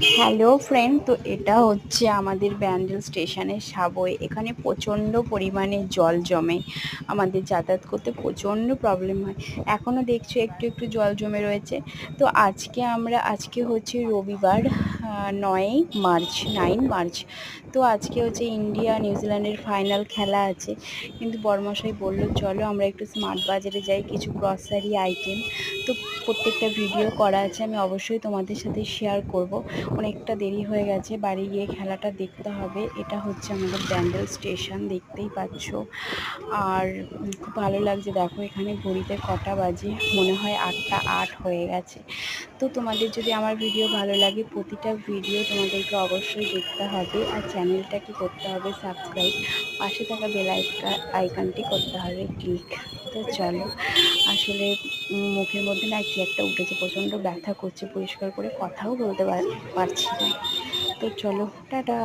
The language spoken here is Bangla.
হ্যালো ফ্রেন্ড, তো এটা হচ্ছে আমাদের ব্যান্ডেল স্টেশনের সাবওয়ে। এখানে প্রচণ্ড পরিমাণে জল জমে, আমাদের যাতায়াত করতে প্রচণ্ড প্রবলেম হয়। এখনও দেখছো একটু একটু জল জমে রয়েছে। তো আজকে হচ্ছে রবিবার, 9 মার্চ। তো আজকে হচ্ছে ইন্ডিয়া নিউজিল্যান্ডের ফাইনাল খেলা আছে। কিন্তু বড়মশাই বললো চলো আমরা একটু স্মার্ট বাজারে যাই, কিছু গ্রসারি আইটেম। তো প্রত্যেকটা ভিডিও করা আছে, আমি অবশ্যই তোমাদের সাথে শেয়ার করব। অনেকটা দেরি হয়ে গেছে, বাড়ি গিয়ে খেলাটা দেখতে হবে। এটা হচ্ছে আমাদের ব্যান্ডেল স্টেশন, দেখতেই পাচ্ছ। আর খুব ভালো লাগছে, দেখো এখানে ঘড়িতে কটা বাজে, মনে হয় 8টা 8 হয়ে গেছে। তো তোমাদের যদি আমার ভিডিও ভালো লাগে, প্রতিটা ভিডিও তোমাদেরকে অবশ্যই দেখতে হবে, আর চ্যানেলটাকে করতে হবে সাবস্ক্রাইব, পাশে থাকা বেল আইকনটি করতে হবে ক্লিক। তো চলো, আসলে মুখের মধ্যে না কি একটা উঠেছে, প্রচণ্ড ব্যথা করছে, পরিষ্কার করে কথাও বলতে পারছি না। তো চলো, টাটা।